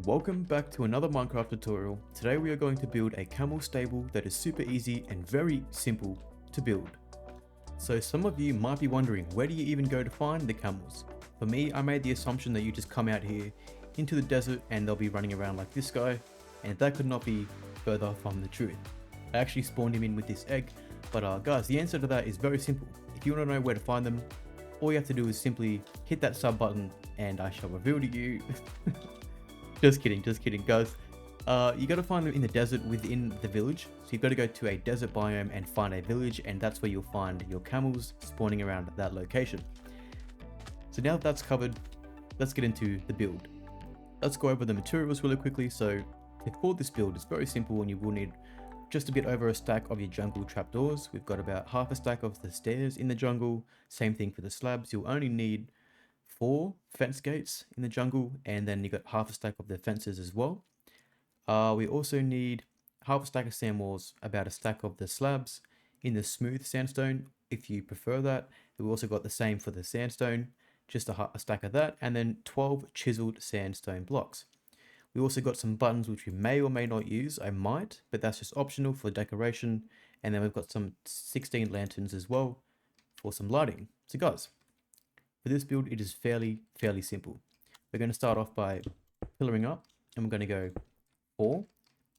Welcome back to another Minecraft tutorial. Today we are going to build a camel stable that is super easy and very simple to build. So some of you might be wondering, where do you even go to find the camels? For me, I made the assumption that you just come out here into the desert and they'll be running around like this guy, and that could not be further from the truth. I actually spawned him in with this egg, but guys, the answer to that is very simple. If you want to know where to find them, all you have to do is simply hit that sub button and I shall reveal to you. Just kidding guys. You got to find them in the desert within the village. So you've got to go to a desert biome and find a village, and that's where you'll find your camels spawning around that location. So now that that's covered, let's get into the build. Let's go over the materials really quickly. So for this build, it's very simple and you will need just a bit over a stack of your jungle trapdoors. We've got about half a stack of the stairs in the jungle. Same thing for the slabs. You'll only need 4 fence gates in the jungle, and then you got half a stack of the fences as well. We also need half a stack of sand walls, about a stack of the slabs in the smooth sandstone if you prefer that. We also got the same for the sandstone, just a stack of that, and then 12 chiseled sandstone blocks. We also got some buttons which we may or may not use. I might, but that's just optional for decoration. And then we've got some 16 lanterns as well for some lighting. So guys, for this build, it is fairly simple. We're going to start off by pillaring up, and we're going to go 4.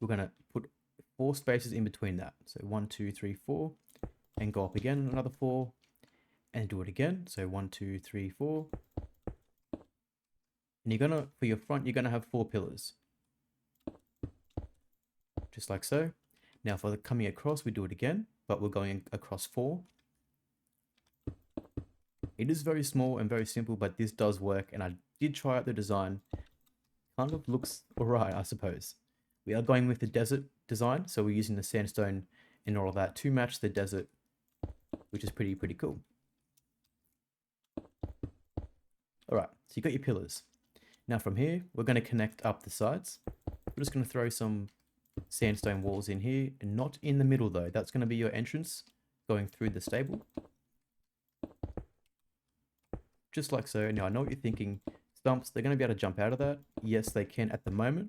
We're going to put 4 spaces in between that. So 1, 2, 3, 4, and go up again another 4, and do it again. So 1, 2, 3, 4. And you're gonna, for your front, you're gonna have 4 pillars, just like so. Now for the coming across, we do it again, but we're going across 4. It is very small and very simple, but this does work, and I did try out the design. Kind of looks alright, I suppose. We are going with the desert design, so we're using the sandstone and all of that to match the desert, which is pretty cool. Alright, so you got your pillars. Now from here, we're going to connect up the sides. We're just going to throw some sandstone walls in here, and not in the middle though. That's going to be your entrance going through the stable. Just like so. Now I know what you're thinking, stumps, they're going to be able to jump out of that. Yes, they can at the moment,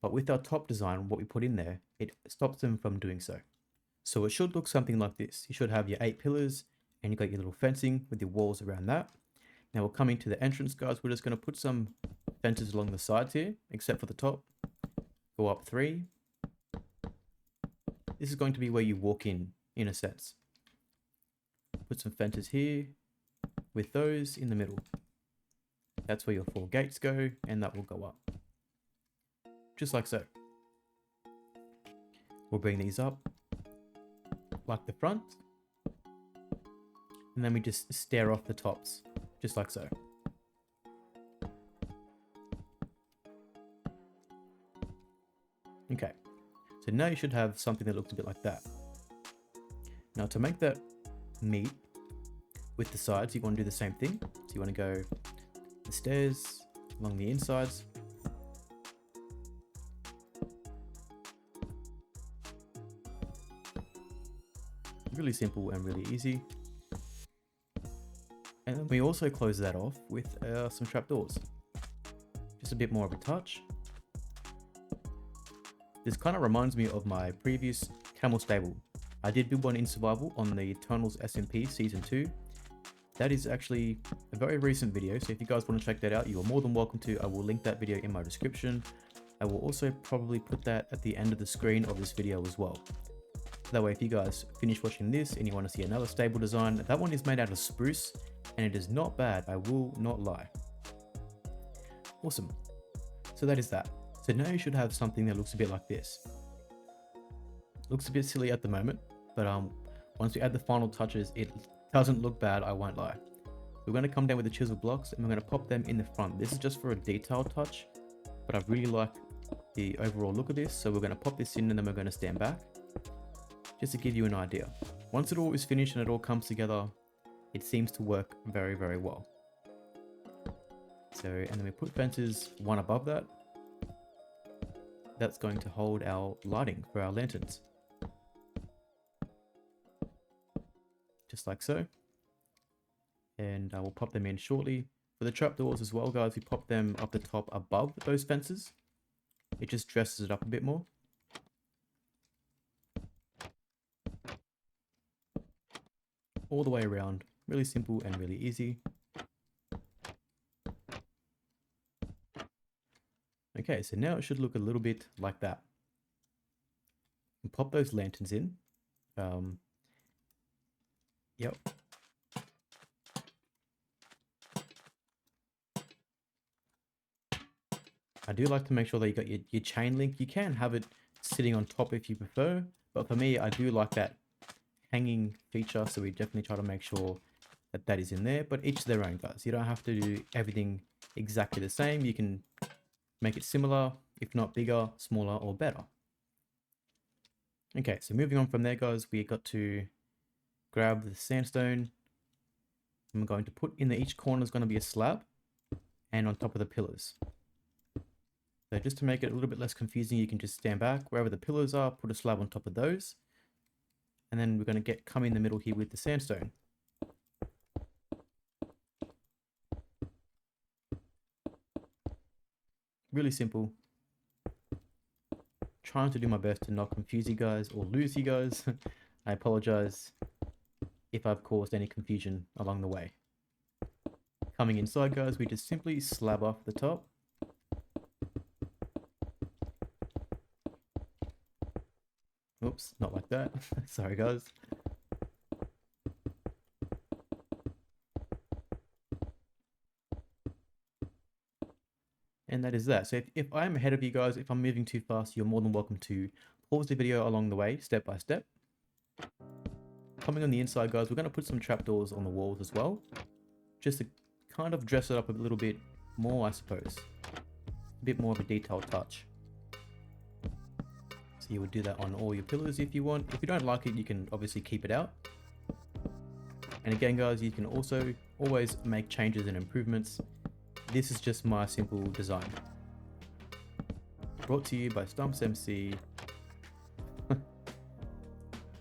but with our top design, what we put in there, it stops them from doing so. So it should look something like this. You should have your 8 pillars, and you got your little fencing with your walls around that. Now we're coming to the entrance, guys. We're just going to put some fences along the sides here, except for the top. Go up 3. This is going to be where you walk in a sense. Put some fences here, with those in the middle. That's where your 4 gates go, and that will go up. Just like so. We'll bring these up, like the front. And then we just stare off the tops, just like so. Okay, so now you should have something that looks a bit like that. Now to make that meet with the sides, you want to do the same thing. So you want to go the stairs along the insides. Really simple and really easy. And then we also close that off with some trapdoors. Just a bit more of a touch. This kind of reminds me of my previous camel stable. I did build one in survival on the Eternals SMP Season 2. That is actually a very recent video, so if you guys want to check that out, you are more than welcome to. I will link that video in my description. I will also probably put that at the end of the screen of this video as well. That way, if you guys finish watching this and you want to see another stable design, that one is made out of spruce, and it is not bad, I will not lie. Awesome. So that is that. So now you should have something that looks a bit like this. Looks a bit silly at the moment, but once we add the final touches, it doesn't look bad, I won't lie. We're going to come down with the chisel blocks, and we're going to pop them in the front. This is just for a detail touch, but I really like the overall look of this, so we're going to pop this in and then we're going to stand back, just to give you an idea. Once it all is finished and it all comes together, it seems to work very well. So, and then we put fences one above that. That's going to hold our lighting for our lanterns. Just like so. And I will pop them in shortly. For the trapdoors as well, guys, we pop them up the top above those fences. It just dresses it up a bit more. All the way around. Really simple and really easy. Okay, so now it should look a little bit like that. And pop those lanterns in. Yep. I do like to make sure that you got your chain link. You can have it sitting on top if you prefer, but for me, I do like that hanging feature, so we definitely try to make sure that that is in there, but each their own, guys. You don't have to do everything exactly the same. You can make it similar, if not bigger, smaller, or better. Okay, so moving on from there, guys, we got to grab the sandstone. I'm going to put in each corner is going to be a slab, and on top of the pillars. So just to make it a little bit less confusing, you can just stand back wherever the pillars are, put a slab on top of those, and then we're going to come in the middle here with the sandstone. Really simple. Trying to do my best to not confuse you guys or lose you guys. I apologize if I've caused any confusion along the way. Coming inside, guys, we just simply slab off the top. Oops, not like that. Sorry, guys. And that is that. So if I'm ahead of you guys, if I'm moving too fast, you're more than welcome to pause the video along the way, step by step. Coming on the inside, guys, we're going to put some trapdoors on the walls as well, just to kind of dress it up a little bit more, I suppose. A bit more of a detailed touch. So you would do that on all your pillars if you want. If you don't like it, you can obviously keep it out. And again, guys, you can also always make changes and improvements. This is just my simple design. Brought to you by Stumps MC.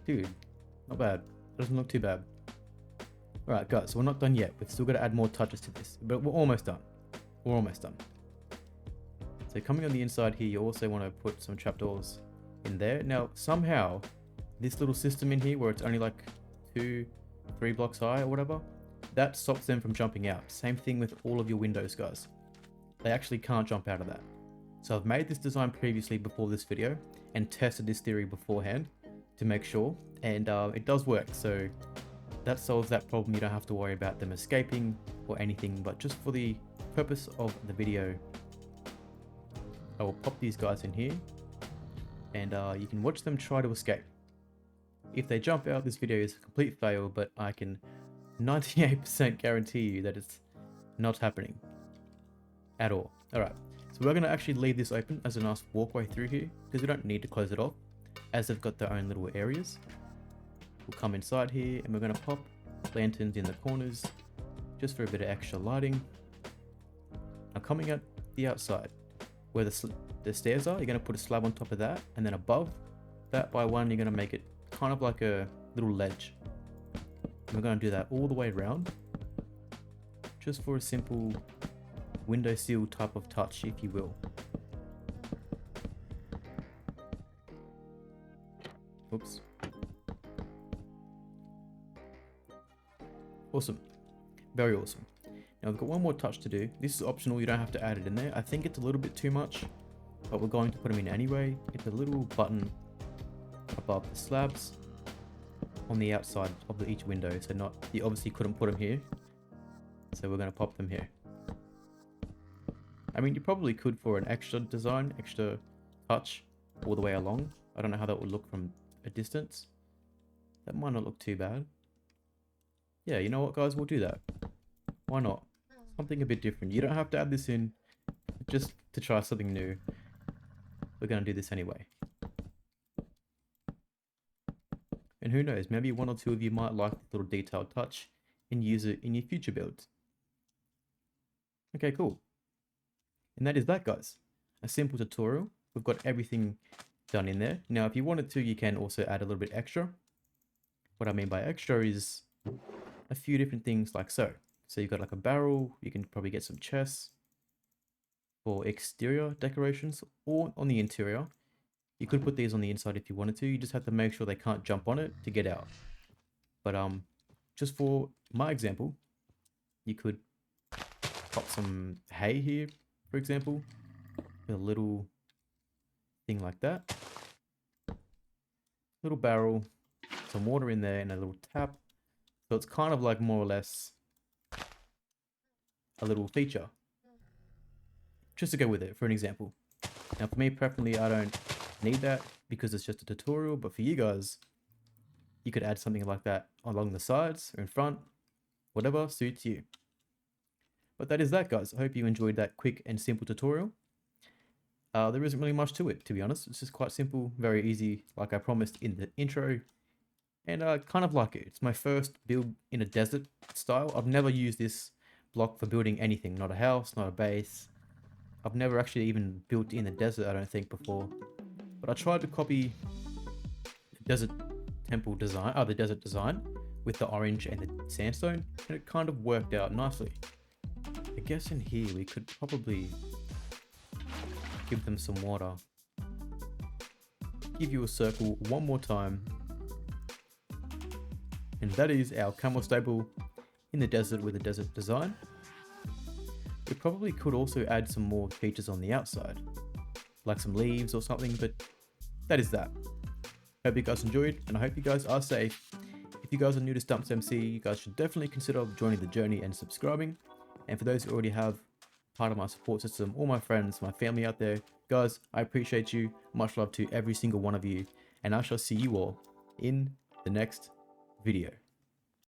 Dude, not bad. Doesn't look too bad. Alright, guys, so we're not done yet. We've still got to add more touches to this, but we're almost done. We're almost done. So coming on the inside here, you also want to put some trapdoors in there. Now, somehow, this little system in here where it's only like 2-3 blocks high or whatever, that stops them from jumping out. Same thing with all of your windows, guys. They actually can't jump out of that. So I've made this design previously before this video and tested this theory beforehand to make sure, and it does work. So that solves that problem. You don't have to worry about them escaping or anything, but just for the purpose of the video, I will pop these guys in here and you can watch them try to escape. If they jump out, this video is a complete fail, but I can 98% guarantee you that it's not happening at all. Alright, so we're going to actually leave this open as a nice walkway through here because we don't need to close it off as they've got their own little areas. We'll come inside here and we're going to pop lanterns in the corners just for a bit of extra lighting. Now coming at the outside where the stairs are, you're going to put a slab on top of that, and then above that by one you're going to make it kind of like a little ledge. And we're going to do that all the way around just for a simple windowsill type of touch, if you will. Oops. Awesome. Very awesome. Now we've got one more touch to do. This is optional, you don't have to add it in there. I think it's a little bit too much, but we're going to put them in anyway. It's a little button above the slabs on the outside of each window. So not, you obviously couldn't put them here. So we're going to pop them here. I mean, you probably could for an extra design, extra touch all the way along. I don't know how that would look from a distance. That might not look too bad. Yeah, you know what, guys? We'll do that. Why not? Something a bit different. You don't have to add this in just to try something new. We're going to do this anyway. And who knows, maybe one or two of you might like this little detailed touch and use it in your future builds. Okay, cool. And that is that, guys. A simple tutorial. We've got everything done in there. Now, if you wanted to, you can also add a little bit extra. What I mean by extra is a few different things like so. So you've got like a barrel, you can probably get some chests, for exterior decorations or on the interior. You could put these on the inside if you wanted to. You just have to make sure they can't jump on it to get out. But just for my example, you could pop some hay here, for example, with a little thing like that. Little barrel, some water in there and a little tap. So it's kind of like more or less a little feature. Just to go with it, for an example. Now for me, preferably, I don't need that because it's just a tutorial, but for you guys, you could add something like that along the sides or in front, whatever suits you. But that is that, guys. I hope you enjoyed that quick and simple tutorial. There isn't really much to it, to be honest. It's just quite simple, very easy, like I promised in the intro. And I kind of like it. It's my first build in a desert style. I've never used this block for building anything, not a house, not a base. I've never actually even built in the desert, I don't think, before. But I tried to copy the desert temple design, the desert design with the orange and the sandstone, and it kind of worked out nicely. I guess in here we could probably give them some water. Give you a circle one more time. And that is our camel stable in the desert with a desert design. We probably could also add some more features on the outside, like some leaves or something, but that is that. Hope you guys enjoyed, and I hope you guys are safe. If you guys are new to Stumps MC, you guys should definitely consider joining the journey and subscribing. And for those who already have part of my support system, all my friends, my family out there, guys, I appreciate you. Much love to every single one of you, and I shall see you all in the next video.